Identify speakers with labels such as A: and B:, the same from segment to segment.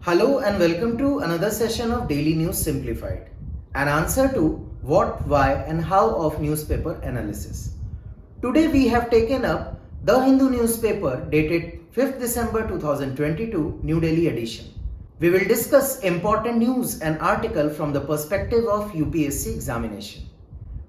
A: Hello and welcome to another session of Daily News Simplified, an answer to what, why and how of newspaper analysis. Today we have taken up The Hindu newspaper dated 5th December 2022 New Delhi edition. We will discuss important news and article from the perspective of UPSC examination.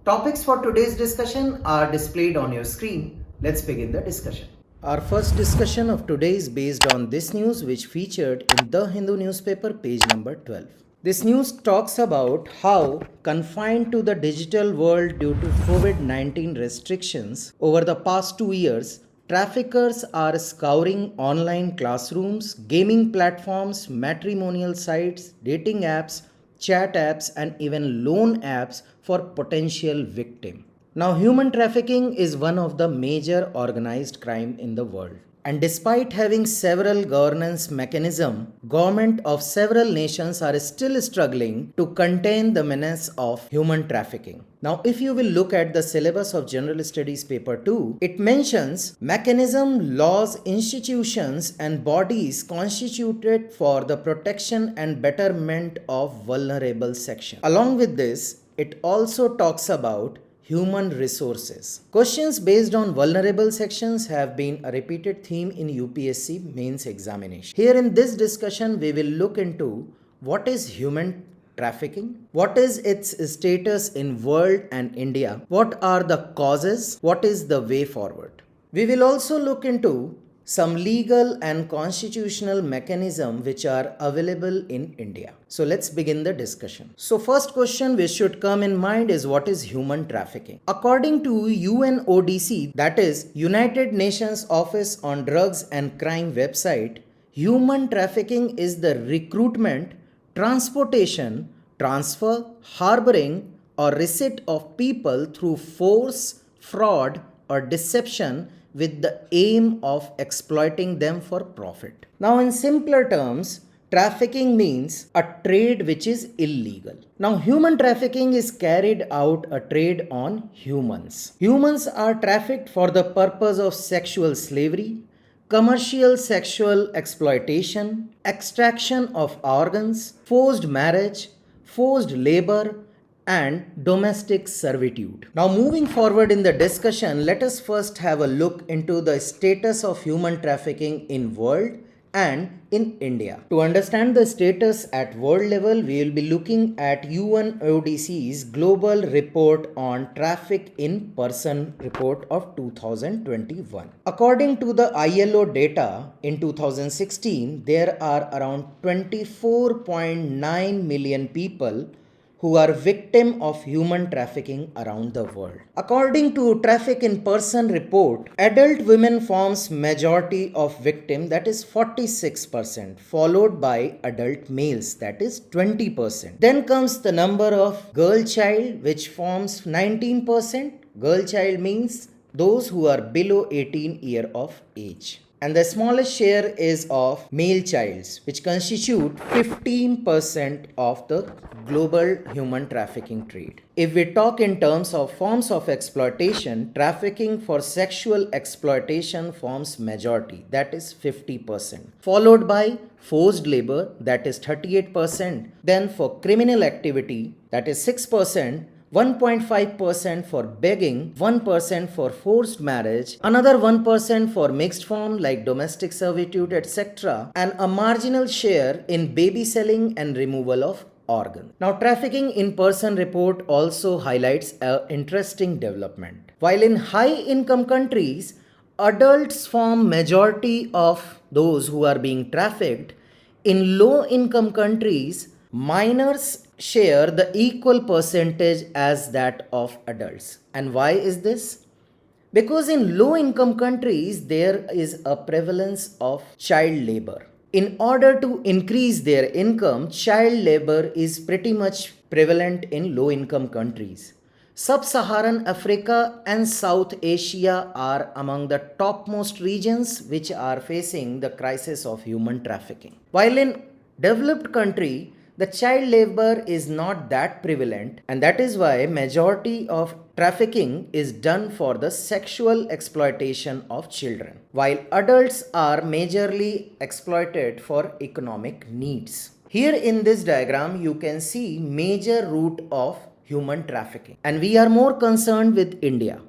A: Topics for today's discussion are displayed on your screen. Let's begin the discussion. Our first discussion of today is based on this news which featured in The Hindu newspaper page number 12. This news talks about how, confined to the digital world due to COVID-19 restrictions over the past 2 years, traffickers are scouring online classrooms, gaming platforms, matrimonial sites, dating apps, chat apps and even loan apps for potential victims. Now, human trafficking is one of the major organized crime in the world. And despite having several governance mechanisms, government of several nations are still struggling to contain the menace of human trafficking. Now, if you will look at the syllabus of General Studies paper 2, it mentions mechanism, laws, institutions and bodies constituted for the protection and betterment of vulnerable sections. Along with this, it also talks about human resources. Questions based on vulnerable sections have been a repeated theme in UPSC mains examination. Here in this discussion, we will look into what is human trafficking, what is its status in world and India, what are the causes, what is the way forward. We will also look into some legal and constitutional mechanism which are available in India. So let's begin the discussion. So first question which should come in mind is what is human trafficking? According to UNODC, that is United Nations Office on Drugs and Crime website, human trafficking is the recruitment, transportation, transfer, harboring or receipt of people through force, fraud or deception with the aim of exploiting them for profit. Now, in simpler terms, trafficking means a trade which is illegal. Now, human trafficking is carried out a trade on humans. Humans are trafficked for the purpose of sexual slavery, commercial sexual exploitation, extraction of organs, forced marriage, forced labor, and domestic servitude. Now, moving forward in the discussion, let us first have a look into the status of human trafficking in world and in India. To understand the status at world level, we will be looking at UNODC's Global Report on Traffic in Person report of 2021. According to the ILO data in 2016, there are around 24.9 million people who are victim of human trafficking around the world. According to Traffic in Person report, adult women forms majority of victim, that is 46%, followed by adult males, that is 20%. Then comes the number of girl child, which forms 19%. Girl child means those who are below 18 years of age. And the smallest share is of male childs, which constitute 15% of the global human trafficking trade. If we talk in terms of forms of exploitation, trafficking for sexual exploitation forms majority, that is 50%, followed by forced labor, that is 38%, then for criminal activity, that is 6%, 1.5% for begging, 1% for forced marriage, another 1% for mixed form like domestic servitude, etc., and a marginal share in baby selling and removal of organ. Now, Trafficking in Person report also highlights an interesting development. While in high income countries, adults form majority of those who are being trafficked, in low income countries, minors share the equal percentage as that of adults. And why is this? Because in low income countries, there is a prevalence of child labor. In order to increase their income, child labor is pretty much prevalent in low income countries. Sub-Saharan Africa and South Asia are among the topmost regions which are facing the crisis of human trafficking. While in developed country, the child labor is not that prevalent, and that is why majority of trafficking is done for the sexual exploitation of children, while adults are majorly exploited for economic needs. Here in this diagram you can see major route of human trafficking, and we are more concerned with India.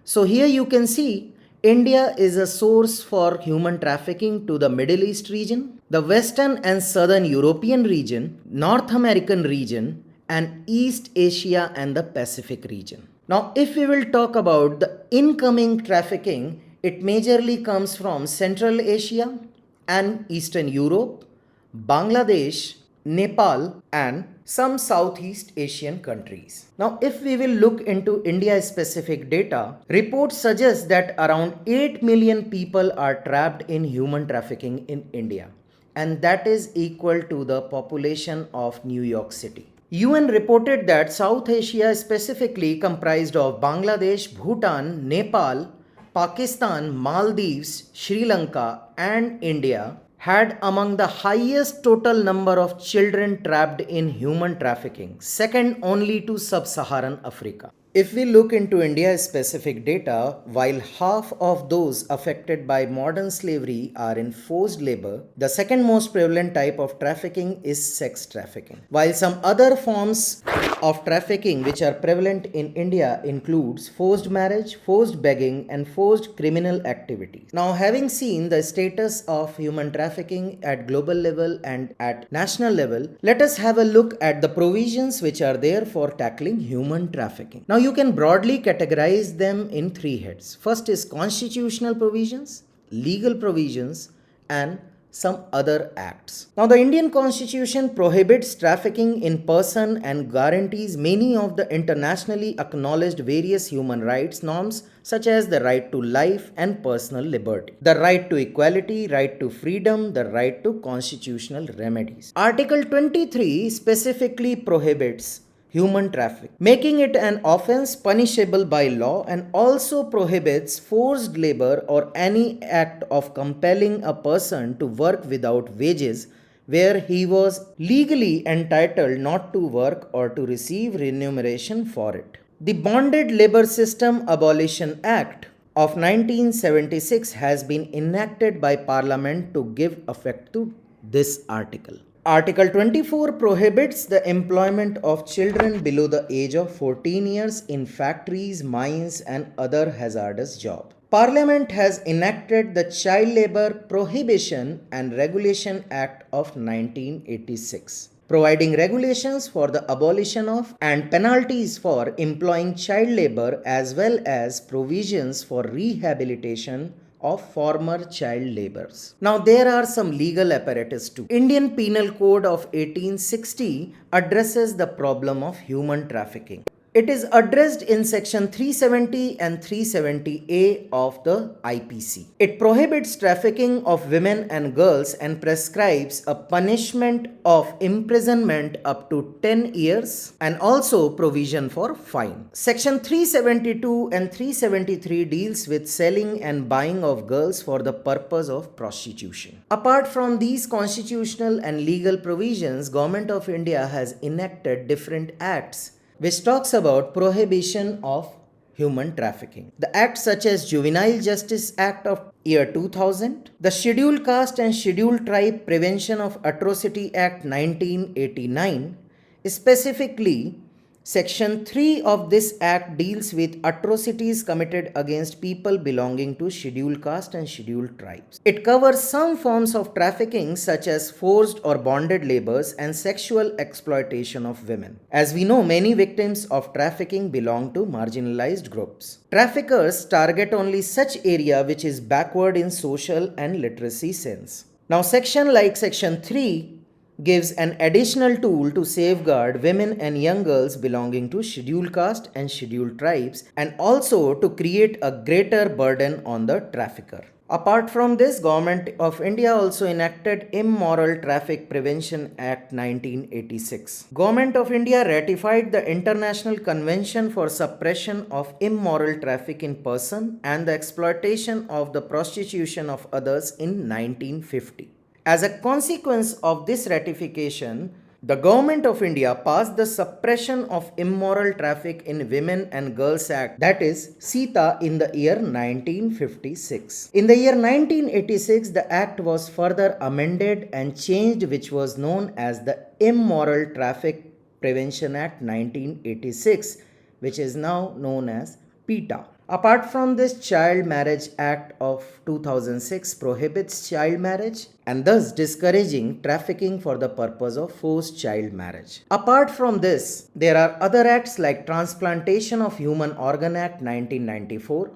A: So here you can see India is a source for human trafficking to the Middle East region, the Western and Southern European region, North American region, and East Asia and the Pacific region. Now, if we will talk about the incoming trafficking, it majorly comes from Central Asia and Eastern Europe, Bangladesh, Nepal, and some Southeast Asian countries. Now, if we will look into India specific data, reports suggest that around 8 million people are trapped in human trafficking in India, and that is equal to the population of New York City. UN reported that South Asia specifically comprised of Bangladesh, Bhutan, Nepal, Pakistan, Maldives, Sri Lanka, and India had among the highest total number of children trapped in human trafficking, second only to sub-Saharan Africa. If we look into India's specific data, while half of those affected by modern slavery are in forced labor, the second most prevalent type of trafficking is sex trafficking. While some other forms of trafficking which are prevalent in India includes forced marriage, forced begging, and forced criminal activities. Now, having seen the status of human trafficking at global level and at national level, let us have a look at the provisions which are there for tackling human trafficking. Now, you can broadly categorize them in three heads. First is constitutional provisions, legal provisions, and some other acts. Now, the Indian Constitution prohibits trafficking in person and guarantees many of the internationally acknowledged various human rights norms such as the right to life and personal liberty, the right to equality, right to freedom, the right to constitutional remedies. Article 23 specifically prohibits human traffic, making it an offense punishable by law, and also prohibits forced labor or any act of compelling a person to work without wages where he was legally entitled not to work or to receive remuneration for it. The Bonded Labor System Abolition Act of 1976 has been enacted by Parliament to give effect to this article. Article 24 prohibits the employment of children below the age of 14 years in factories, mines, and other hazardous jobs. Parliament has enacted the Child Labour Prohibition and Regulation Act of 1986, providing regulations for the abolition of and penalties for employing child labor as well as provisions for rehabilitation of former child laborers. Now, there are some legal apparatus too. Indian Penal Code of 1860 addresses the problem of human trafficking. It is addressed in section 370 and 370A of the IPC. It prohibits trafficking of women and girls and prescribes a punishment of imprisonment up to 10 years and also provision for fine. Section 372 and 373 deals with selling and buying of girls for the purpose of prostitution. Apart from these constitutional and legal provisions, Government of India has enacted different acts which talks about prohibition of human trafficking. The acts such as Juvenile Justice Act of year 2000, the Scheduled Caste and Scheduled Tribe Prevention of Atrocity Act 1989, specifically Section 3 of this act deals with atrocities committed against people belonging to scheduled caste and scheduled tribes. It covers some forms of trafficking such as forced or bonded labors and sexual exploitation of women. As we know, many victims of trafficking belong to marginalized groups. Traffickers target only such area which is backward in social and literacy sense. Now, Section 3 gives an additional tool to safeguard women and young girls belonging to scheduled caste and scheduled tribes and also to create a greater burden on the trafficker. Apart from this, Government of India also enacted Immoral Traffic Prevention Act 1986. Government of India ratified the International Convention for Suppression of Immoral Traffic in Person and the Exploitation of the Prostitution of Others in 1950. As a consequence of this ratification, The Government of India passed the Suppression of Immoral Traffic in Women and Girls Act, that is SITA, in the year 1956. In the year 1986, the act was further amended and changed, which was known as the Immoral Traffic Prevention Act 1986, which is now known as PETA. Apart from this, Child Marriage Act of 2006 prohibits child marriage and thus discouraging trafficking for the purpose of forced child marriage. Apart from this, there are other acts like Transplantation of Human Organ Act 1994,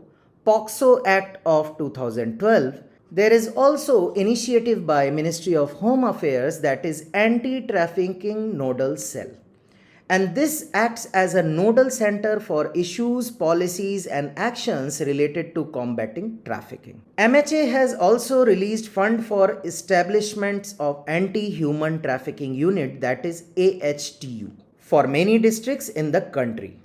A: POXO Act of 2012. There is also initiative by Ministry of Home Affairs, that is Anti-Trafficking Nodal Cell. And this acts as a nodal center for issues, policies, and actions related to combating trafficking. MHA has also released fund for establishments of anti-human trafficking unit, that is AHTU, for many districts in the country.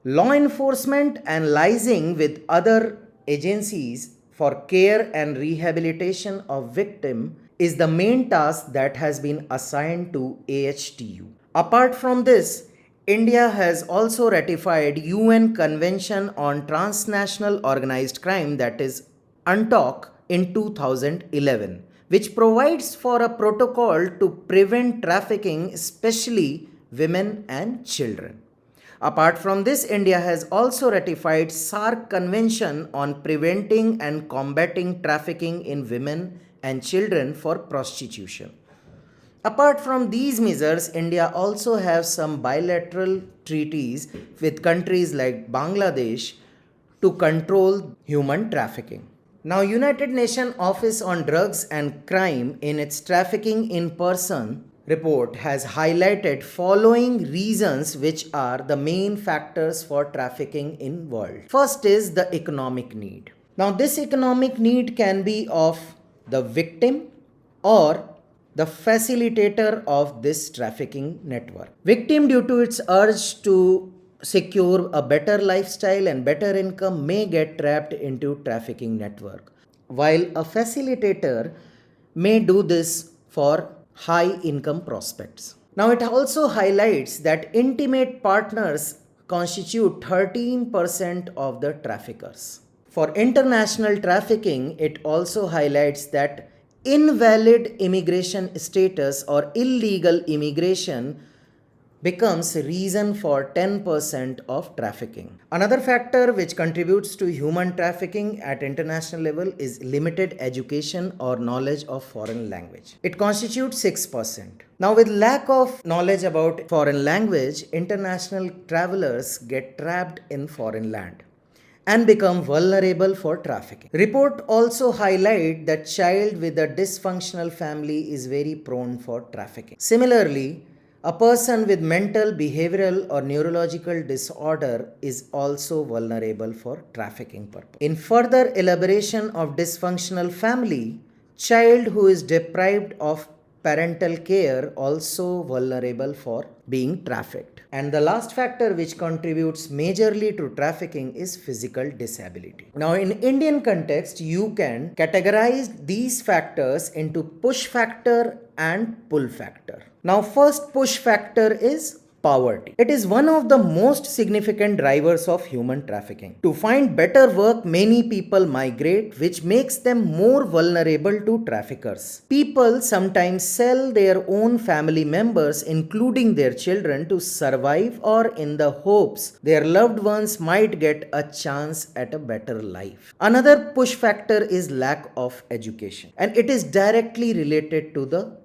A: Law enforcement and liaising with other agencies for care and rehabilitation of victims is the main task that has been assigned to AHTU. Apart from this, India has also ratified UN Convention on Transnational Organized Crime, that is UNTOC, in 2011, which provides for a protocol to prevent trafficking, especially women and children. Apart from this, India has also ratified SAARC Convention on Preventing and Combating Trafficking in Women and Children for Prostitution. Apart from these measures, India also has some bilateral treaties with countries like Bangladesh to control human trafficking. Now, United Nations Office on Drugs and Crime in its Trafficking in Person report has highlighted following reasons which are the main factors for trafficking in world. First is the economic need. Now, this economic need can be of the victim or the facilitator of this trafficking network. Victim, due to its urge to secure a better lifestyle and better income, may get trapped into trafficking network, while a facilitator may do this for high income prospects. Now, it also highlights that intimate partners constitute 13% of the traffickers. For international trafficking, it also highlights that invalid immigration status or illegal immigration becomes a reason for 10% of trafficking. Another factor which contributes to human trafficking at international level is limited education or knowledge of foreign language. It constitutes 6%. Now, with lack of knowledge about foreign language, international travelers get trapped in foreign land and become vulnerable for trafficking. Report also highlight that child with a dysfunctional family is very prone for trafficking. Similarly, a person with mental, behavioral or neurological disorder is also vulnerable for trafficking purpose. In further elaboration of dysfunctional family, child who is deprived of parental care also vulnerable for being trafficked. And the last factor which contributes majorly to trafficking is physical disability. Now, in Indian context, you can categorize these factors into push factor and pull factor. Now, first push factor is poverty. It is one of the most significant drivers of human trafficking. To find better work, many people migrate, which makes them more vulnerable to traffickers. People sometimes sell their own family members, including their children, to survive, or in the hopes their loved ones might get a chance at a better life. Another push factor is lack of education, and it is directly related to the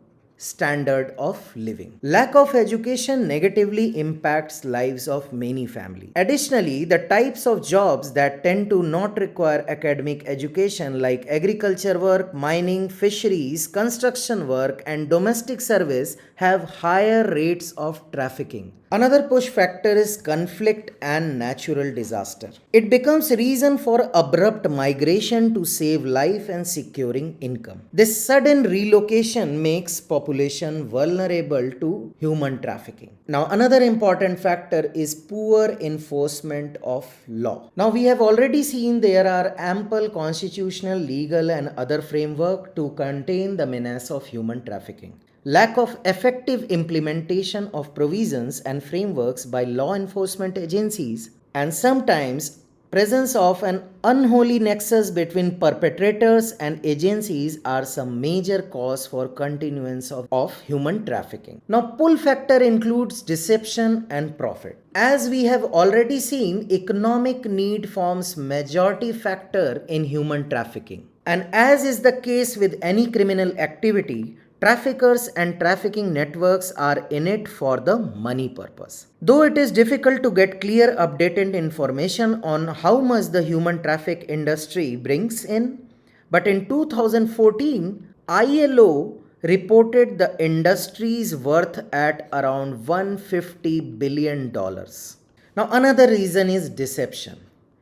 A: standard of living. Lack of education negatively impacts lives of many families. Additionally, the types of jobs that tend to not require academic education, like agriculture work, mining, fisheries, construction work, and domestic service, have higher rates of trafficking. Another push factor is conflict and natural disaster. It becomes a reason for abrupt migration to save life and securing income. This sudden relocation makes population vulnerable to human trafficking. Now, another important factor is poor enforcement of law. Now, we have already seen there are ample constitutional, legal, and other framework to contain the menace of human trafficking. lack of effective implementation of provisions and frameworks by law enforcement agencies, and sometimes presence of an unholy nexus between perpetrators and agencies are some major cause for continuance of human trafficking. Now, pull factor includes deception and profit. As we have already seen, economic need forms majority factor in human trafficking. And as is the case with any criminal activity, traffickers and trafficking networks are in it for the money purpose. Though it is difficult to get clear updated information on how much the human traffic industry brings in, but in 2014, ILO reported the industry's worth at around $150 billion. Now, another reason is deception.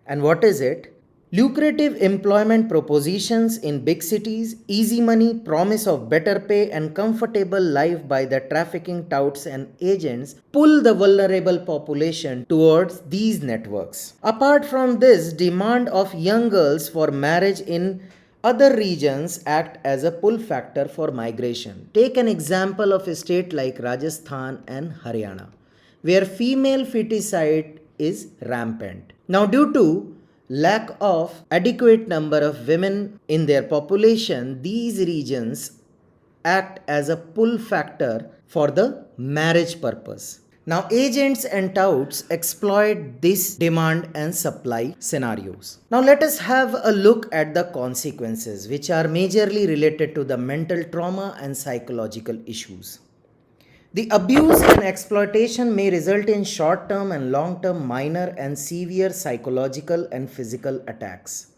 A: And what is it? Lucrative employment propositions in big cities, easy money, promise of better pay, and comfortable life by the trafficking touts and agents pull the vulnerable population towards these networks. Apart from this, demand of young girls for marriage in other regions act as a pull factor for migration. Take an example of a state like Rajasthan and Haryana, where female feticide is rampant. Now, due to lack of adequate number of women in their population, these regions act as a pull factor for the marriage purpose. Now, agents and touts exploit this demand and supply scenarios. Now, let us have a look at the consequences, which are majorly related to the mental trauma and psychological issues. The abuse and exploitation may result in short-term and long-term minor and severe psychological and physical attacks.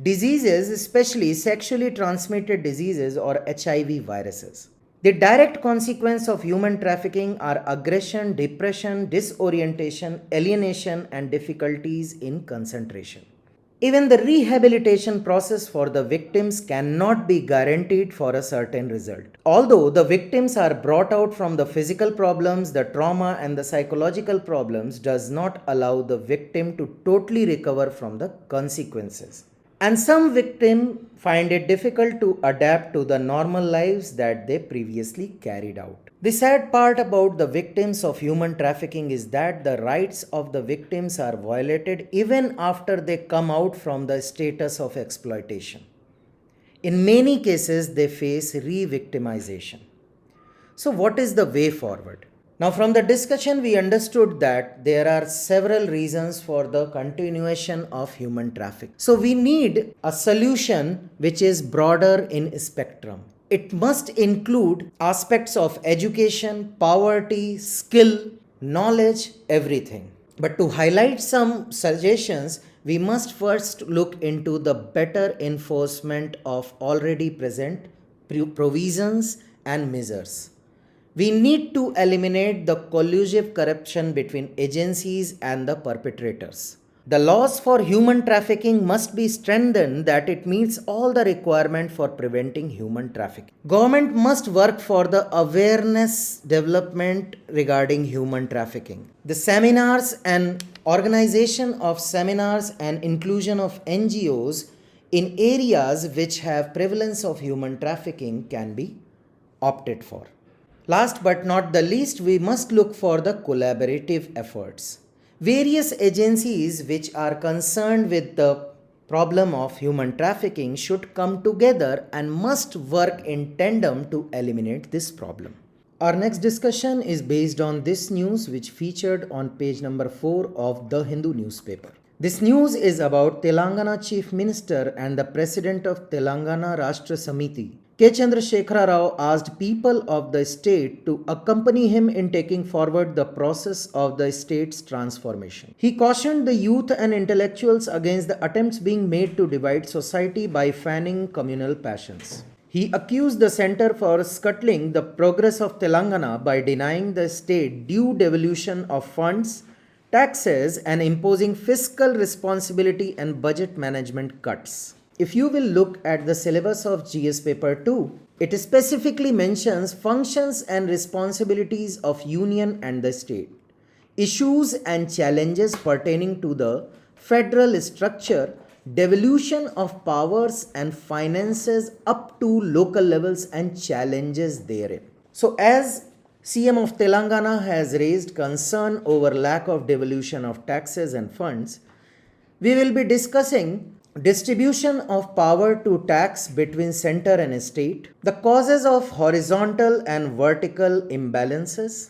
A: Diseases, especially sexually transmitted diseases or HIV viruses. The direct consequence of human trafficking are aggression, depression, disorientation, alienation, and difficulties in concentration. Even the rehabilitation process for the victims cannot be guaranteed for a certain result. Although the victims are brought out from the physical problems, the trauma and the psychological problems does not allow the victim to totally recover from the consequences. And some victims find it difficult to adapt to the normal lives that they previously carried out. The sad part about the victims of human trafficking is that the rights of the victims are violated even after they come out from the status of exploitation. In many cases, they face re-victimization. So, what is the way forward? Now, from the discussion, we understood that there are several reasons for the continuation of human trafficking. So, we need a solution which is broader in spectrum. It must include aspects of education, poverty, skill, knowledge, everything. But to highlight some suggestions, we must first look into the better enforcement of already present provisions and measures. We need to eliminate the collusive corruption between agencies and the perpetrators. The laws for human trafficking must be strengthened that it meets all the requirements for preventing human trafficking. Government must work for the awareness development regarding human trafficking. The seminars and organization of seminars and inclusion of NGOs in areas which have prevalence of human trafficking can be opted for. Last but not the least, we must look for the collaborative efforts. Various agencies which are concerned with the problem of human trafficking should come together and must work in tandem to eliminate this problem. Our next discussion is based on this news which featured on page number 4 of the Hindu newspaper. This news is about Telangana Chief Minister and the President of Telangana Rashtra Samiti, K. Shekhar Rao, asked people of the state to accompany him in taking forward the process of the state's transformation. He cautioned the youth and intellectuals against the attempts being made to divide society by fanning communal passions. He accused the center for scuttling the progress of Telangana by denying the state due devolution of funds, taxes, and imposing fiscal responsibility and budget management cuts. If you will look at the syllabus of GS paper 2, it specifically mentions functions and responsibilities of union and the state, issues and challenges pertaining to the federal structure, devolution of powers and finances up to local levels and challenges therein. So as CM of Telangana has raised concern over lack of devolution of taxes and funds, we will be discussing distribution of power to tax between center and state, the causes of horizontal and vertical imbalances,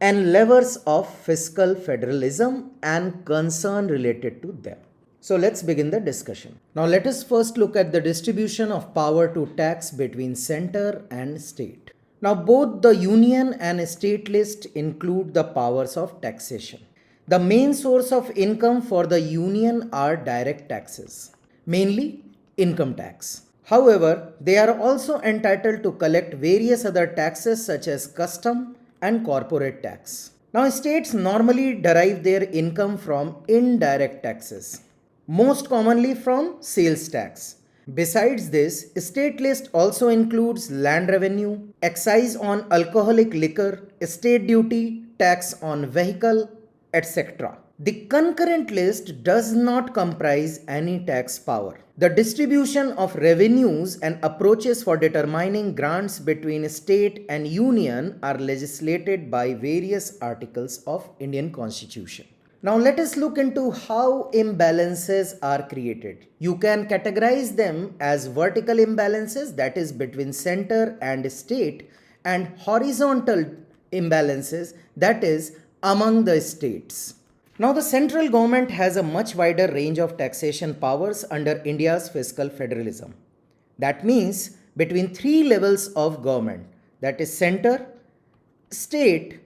A: and levers of fiscal federalism and concern related to them. So let's begin the discussion. Now let us first look at the distribution of power to tax between center and state. Now both the union and state list include the powers of taxation. The main source of income for the union are direct taxes, mainly income tax. However, they are also entitled to collect various other taxes such as custom and corporate tax. Now, states normally derive their income from indirect taxes, most commonly from sales tax. Besides this, state list also includes land revenue, excise on alcoholic liquor, estate duty, tax on vehicle, etc. The concurrent list does not comprise any tax power. The distribution of revenues and approaches for determining grants between state and union are legislated by various articles of Indian Constitution. Now let us look into how imbalances are created. You can categorize them as vertical imbalances, that is between center and state, and horizontal imbalances, that is among the states. Now the central government has a much wider range of taxation powers under India's fiscal federalism. That means between three levels of government, that is center, state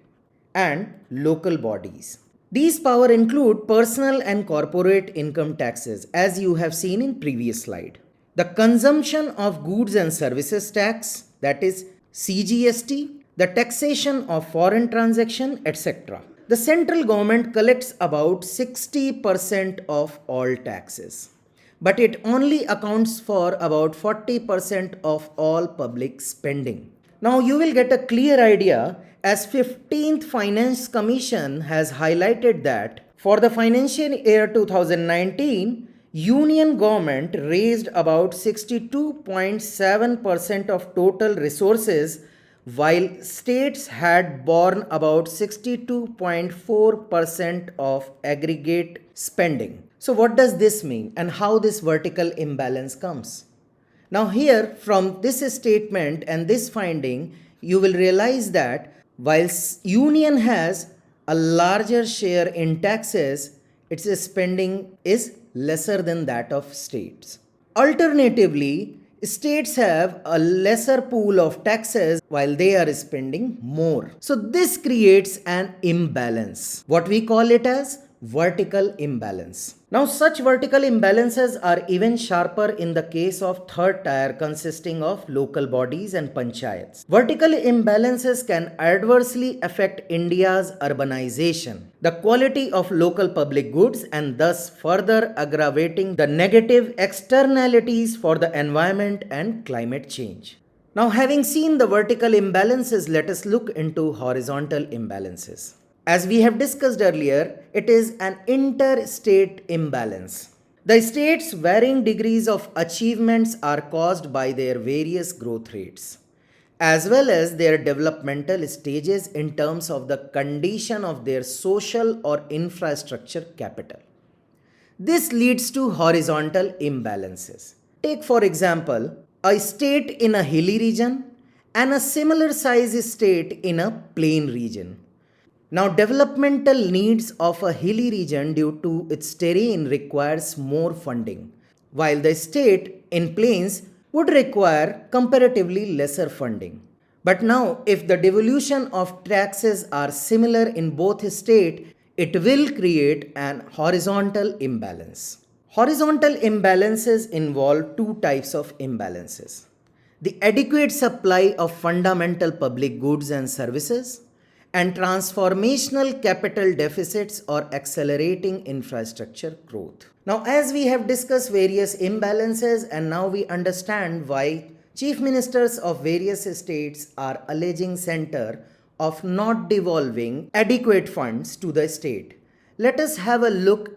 A: and local bodies. These powers include personal and corporate income taxes, as you have seen in previous slide. The consumption of goods and services tax, that is CGST, the taxation of foreign transaction, etc. The central government collects about 60% of all taxes, but it only accounts for about 40% of all public spending. Now you will get a clear idea as 15th Finance Commission has highlighted that for the financial year 2019, Union government raised about 62.7% of total resources, while states had borne about 62.4% of aggregate spending. So what does this mean and how this vertical imbalance comes? Now here from this statement and this finding, you will realize that while union has a larger share in taxes, its spending is lesser than that of states. Alternatively, states have a lesser pool of taxes while they are spending more. So this creates an imbalance. What we call it as vertical imbalance. Now such vertical imbalances are even sharper in the case of third tier consisting of local bodies and panchayats. Vertical imbalances can adversely affect India's urbanization, the quality of local public goods, and thus further aggravating the negative externalities for the environment and climate change. Now having seen the vertical imbalances, let us look into horizontal imbalances. As we have discussed earlier, it is an interstate imbalance. The states' varying degrees of achievements are caused by their various growth rates, as well as their developmental stages in terms of the condition of their social or infrastructure capital. This leads to horizontal imbalances. Take for example, a state in a hilly region and a similar size state in a plain region. Now, developmental needs of a hilly region due to its terrain requires more funding, while the state in plains would require comparatively lesser funding. But now, if the devolution of taxes are similar in both states, it will create an horizontal imbalance. Horizontal imbalances involve two types of imbalances: the adequate supply of fundamental public goods and services, and transformational capital deficits or accelerating infrastructure growth. Now, as we have discussed various imbalances, and now we understand why chief ministers of various states are alleging center of not devolving adequate funds to the state, let us have a look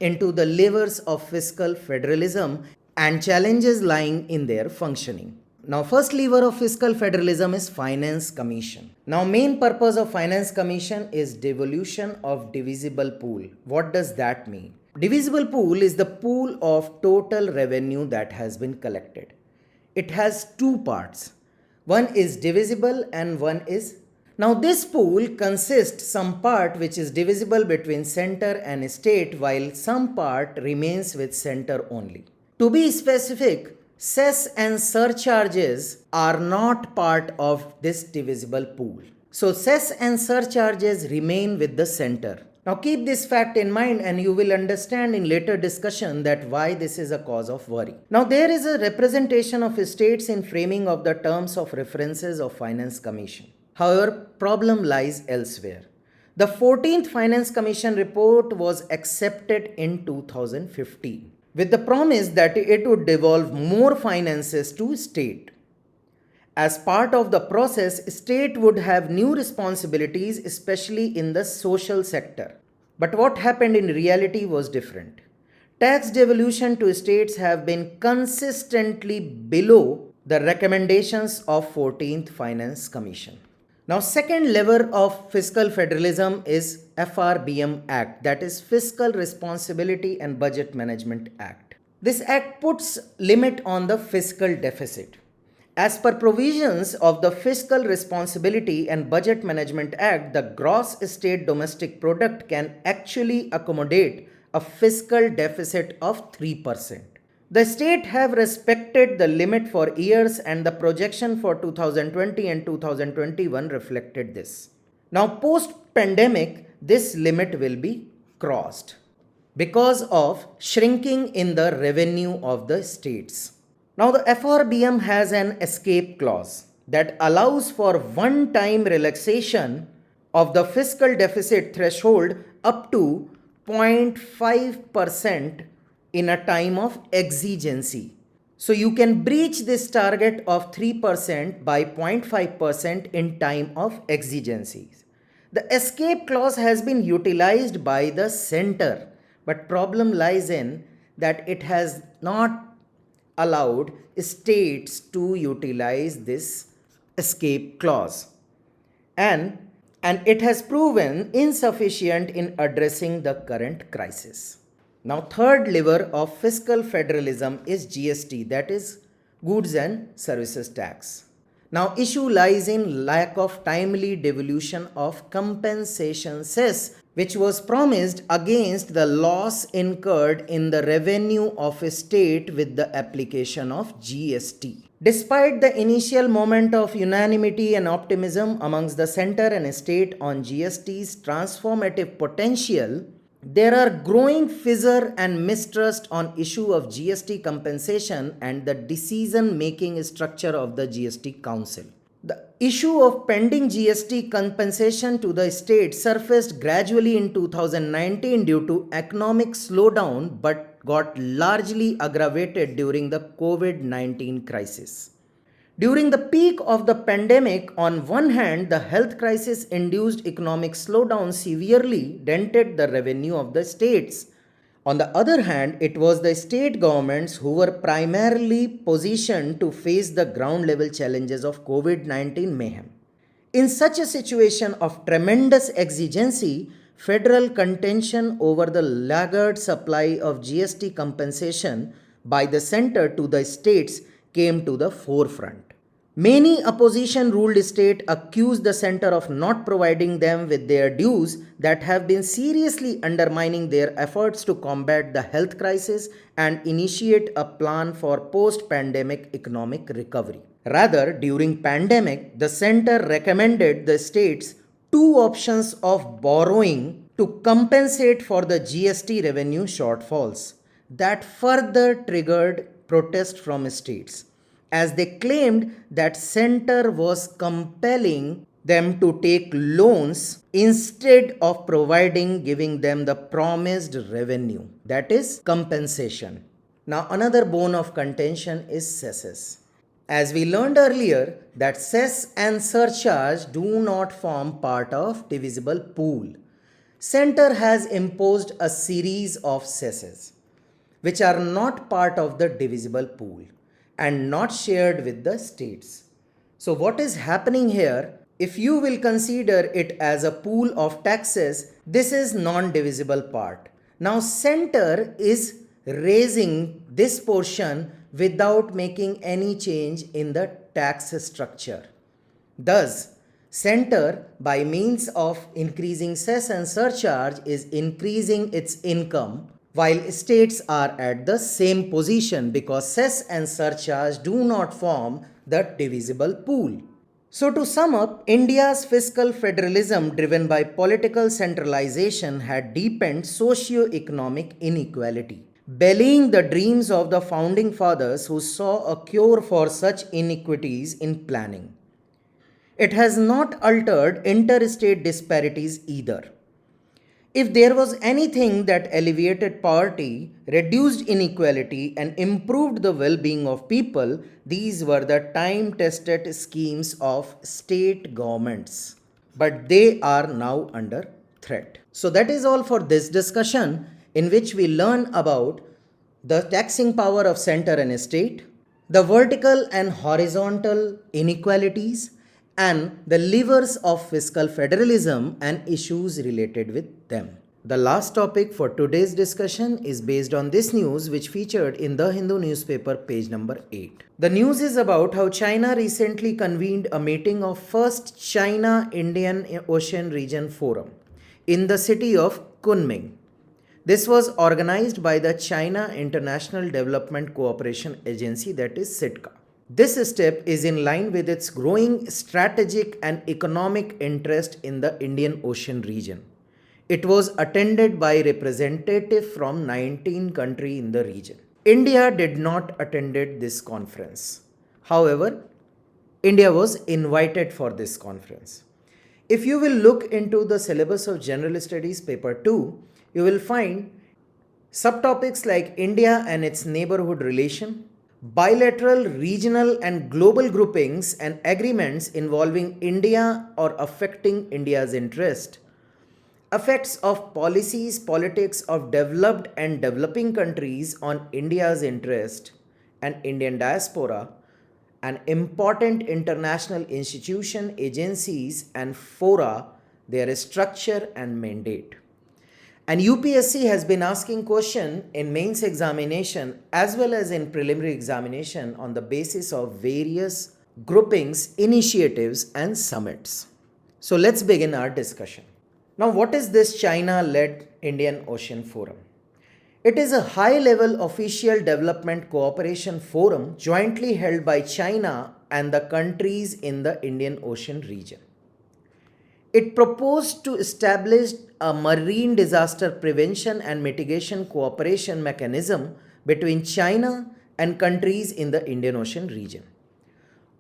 A: into the levers of fiscal federalism and challenges lying in their functioning. Now, first lever of fiscal federalism is Finance Commission. Now, main purpose of Finance Commission is devolution of divisible pool. What does that mean? Divisible pool is the pool of total revenue that has been collected. It has two parts. One is divisible and one is. Now, this pool consists some part which is divisible between center and state, while some part remains with center only. To be specific, cess and surcharges are not part of this divisible pool. So, cess and surcharges remain with the center. Now, keep this fact in mind and you will understand in later discussion that why this is a cause of worry. Now, there is a representation of states in framing of the terms of references of Finance Commission. However, problem lies elsewhere. The 14th Finance Commission report was accepted in 2015 with the promise that it would devolve more finances to state. As part of the process, state would have new responsibilities, especially in the social sector. But what happened in reality was different. Tax devolution to states have been consistently below the recommendations of 14th Finance Commission. Now, second lever of fiscal federalism is FRBM Act, that is Fiscal Responsibility and Budget Management Act. This act puts limit on the fiscal deficit. As per provisions of the Fiscal Responsibility and Budget Management Act, the gross state domestic product can actually accommodate a fiscal deficit of 3%. The state have respected the limit for years and the projection for 2020 and 2021 reflected this. Now, post-pandemic, this limit will be crossed because of shrinking in the revenue of the states. Now, the FRBM has an escape clause that allows for one-time relaxation of the fiscal deficit threshold up to 0.5% in a time of exigency. So you can breach this target of 3% by 0.5% in time of exigencies. The escape clause has been utilized by the center, but problem lies in that it has not allowed states to utilize this escape clause. And it has proven insufficient in addressing the current crisis. Now, third lever of fiscal federalism is GST, that is Goods and Services Tax. Now, issue lies in lack of timely devolution of compensation cess, which was promised against the loss incurred in the revenue of a state with the application of GST. Despite the initial moment of unanimity and optimism amongst the center and state on GST's transformative potential, there are growing fissure and mistrust on issue of GST compensation and the decision-making structure of the GST Council. The issue of pending GST compensation to the state surfaced gradually in 2019 due to economic slowdown but got largely aggravated during the COVID-19 crisis. During the peak of the pandemic, on one hand, the health crisis induced economic slowdown severely dented the revenue of the states. On the other hand, it was the state governments who were primarily positioned to face the ground level challenges of COVID-19 mayhem. In such a situation of tremendous exigency, federal contention over the laggard supply of GST compensation by the center to the states came to the forefront. Many opposition-ruled states accused the center of not providing them with their dues that have been seriously undermining their efforts to combat the health crisis and initiate a plan for post-pandemic economic recovery. Rather, during pandemic, the center recommended the states two options of borrowing to compensate for the GST revenue shortfalls. That further triggered protest from states, as they claimed that center was compelling them to take loans instead of giving them the promised revenue, that is compensation. Now, another bone of contention is cesses. As we learned earlier that cess and surcharge do not form part of divisible pool. Center has imposed a series of cesses which are not part of the divisible pool. and not shared with the states. So what is happening here? If you will consider it as a pool of taxes, this is non-divisible part. Now center is raising this portion without making any change in the tax structure. Thus, center by means of increasing cess and surcharge is increasing its income, while states are at the same position because cess and surcharge do not form the divisible pool. So to sum up, India's fiscal federalism driven by political centralization had deepened socio-economic inequality, bellying the dreams of the founding fathers who saw a cure for such inequities in planning. It has not altered interstate disparities either. If there was anything that alleviated poverty, reduced inequality, and improved the well being of people, these were the time tested schemes of state governments. But they are now under threat. So, that is all for this discussion, in which we learn about the taxing power of center and state, the vertical and horizontal inequalities, and the levers of fiscal federalism and issues related with them. The last topic for today's discussion is based on this news which featured in the Hindu newspaper page number 8. The news is about how China recently convened a meeting of First China-Indian Ocean Region Forum in the city of Kunming. This was organized by the China International Development Cooperation Agency, that is CITCA. This step is in line with its growing strategic and economic interest in the Indian Ocean region. It was attended by representatives from 19 countries in the region. India did not attend this conference. However, India was invited for this conference. If you will look into the syllabus of General Studies paper 2, you will find subtopics like India and its neighborhood relation, bilateral, regional and global groupings and agreements involving India or affecting India's interest, effects of policies, politics of developed and developing countries on India's interest and Indian diaspora, and important international institution, agencies and fora, their structure and mandate. And UPSC has been asking questions in mains examination as well as in preliminary examination on the basis of various groupings, initiatives and summits. So let's begin our discussion. Now, what is this China-led Indian Ocean Forum? It is a high-level official development cooperation forum jointly held by China and the countries in the Indian Ocean region. It proposed to establish a marine disaster prevention and mitigation cooperation mechanism between China and countries in the Indian Ocean region.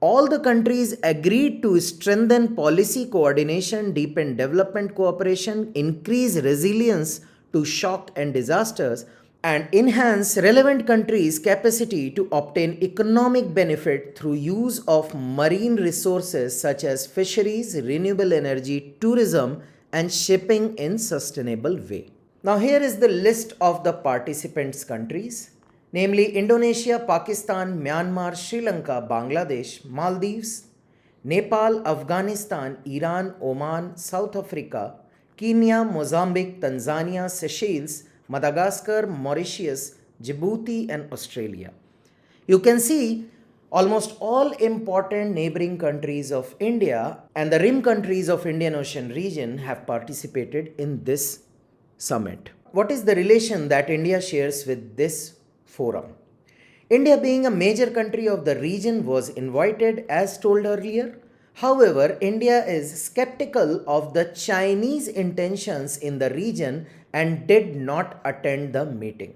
A: All the countries agreed to strengthen policy coordination, deepen development cooperation, increase resilience to shock and disasters, and enhance relevant countries' capacity to obtain economic benefit through use of marine resources such as fisheries, renewable energy, tourism, and shipping in sustainable way. Now here is the list of the participants countries, namely Indonesia, Pakistan, Myanmar, Sri Lanka, Bangladesh, Maldives, Nepal, Afghanistan, Iran, Oman, South Africa, Kenya, Mozambique, Tanzania, Seychelles, Madagascar, Mauritius, Djibouti and Australia. You can see almost all important neighboring countries of India and the rim countries of Indian Ocean region have participated in this summit. What is the relation that India shares with this forum? India, being a major country of the region, was invited as told earlier. However, India is skeptical of the Chinese intentions in the region and did not attend the meeting.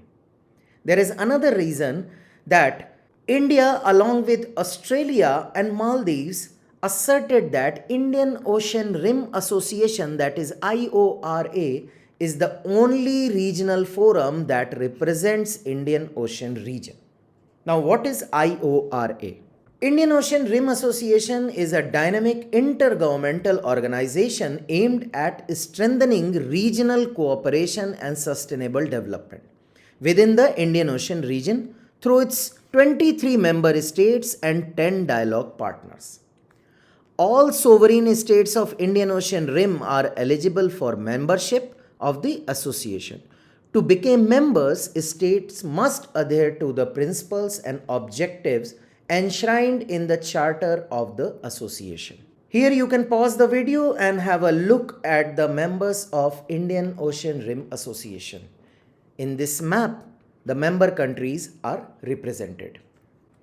A: There is another reason that India, along with Australia and Maldives, asserted that Indian Ocean Rim Association, that is IORA, is the only regional forum that represents Indian Ocean region. Now, what is IORA? Indian Ocean Rim Association is a dynamic intergovernmental organization aimed at strengthening regional cooperation and sustainable development within the Indian Ocean region through its 23 member states and 10 dialogue partners. All sovereign states of Indian Ocean Rim are eligible for membership of the association. To become members, states must adhere to the principles and objectives enshrined in the charter of the association. Here you can pause the video and have a look at the members of Indian Ocean Rim Association. In this map, the member countries are represented.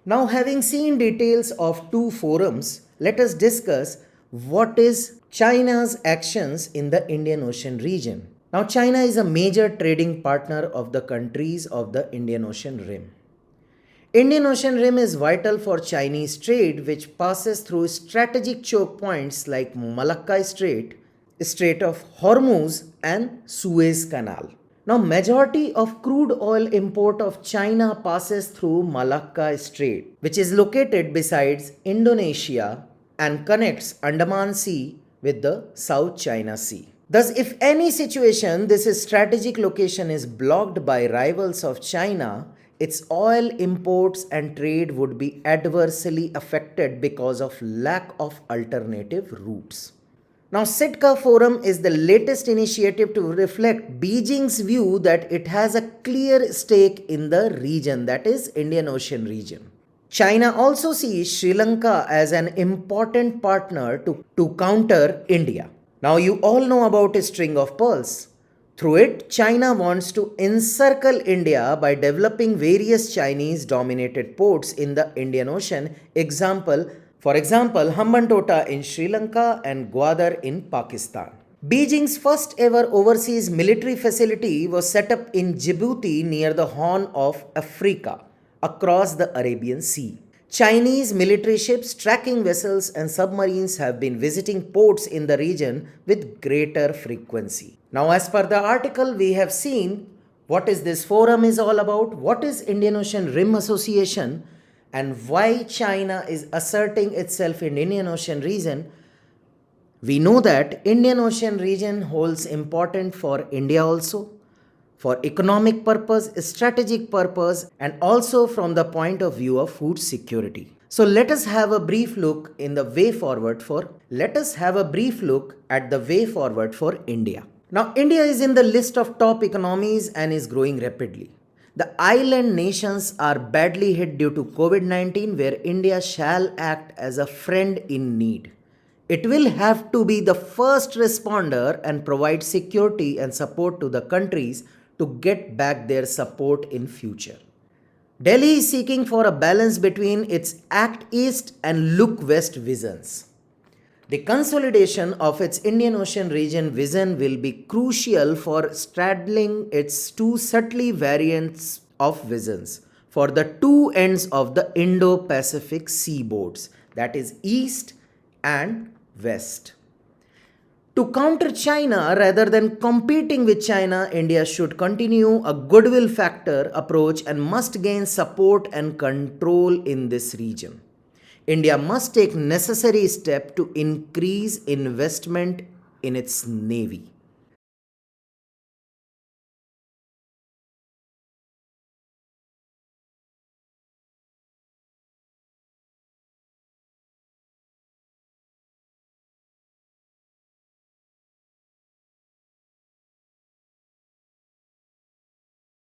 A: Now, having seen details of two forums, let us discuss what is China's actions in the Indian Ocean region. Now, China is a major trading partner of the countries of the Indian Ocean Rim. Indian Ocean Rim is vital for Chinese trade, which passes through strategic choke points like Malacca Strait, Strait of Hormuz and Suez Canal. Now, majority of crude oil import of China passes through Malacca Strait, which is located besides Indonesia and connects Andaman Sea with the South China Sea. Thus, if any situation, this strategic location is blocked by rivals of China, its oil imports and trade would be adversely affected because of lack of alternative routes. Now, Sitka Forum is the latest initiative to reflect Beijing's view that it has a clear stake in the region, that is Indian Ocean region. China also sees Sri Lanka as an important partner to counter India. Now, you all know about a string of pearls. Through it, China wants to encircle India by developing various Chinese-dominated ports in the Indian Ocean. For example, Hambantota in Sri Lanka and Gwadar in Pakistan. Beijing's first ever overseas military facility was set up in Djibouti near the Horn of Africa, across the Arabian Sea. Chinese military ships, tracking vessels and submarines have been visiting ports in the region with greater frequency. Now, as per the article, we have seen what is this forum is all about, what is Indian Ocean Rim Association, and why China is asserting itself in Indian Ocean region. We know that Indian Ocean region holds importance for India also, for economic purpose, strategic purpose, and also from the point of view of food security. So let us have a brief look at the way forward for India. Now, India is in the list of top economies and is growing rapidly. The island nations are badly hit due to COVID-19, where India shall act as a friend in need. It will have to be the first responder and provide security and support to the countries to get back their support in future. Delhi is seeking for a balance between its Act East and Look West visions. The consolidation of its Indian Ocean region vision will be crucial for straddling its two subtly variants of visions for the two ends of the Indo-Pacific seaboards, that is East and West. To counter China rather than competing with China, India should continue a goodwill factor approach and must gain support and control in this region. India must take necessary steps to increase investment in its navy.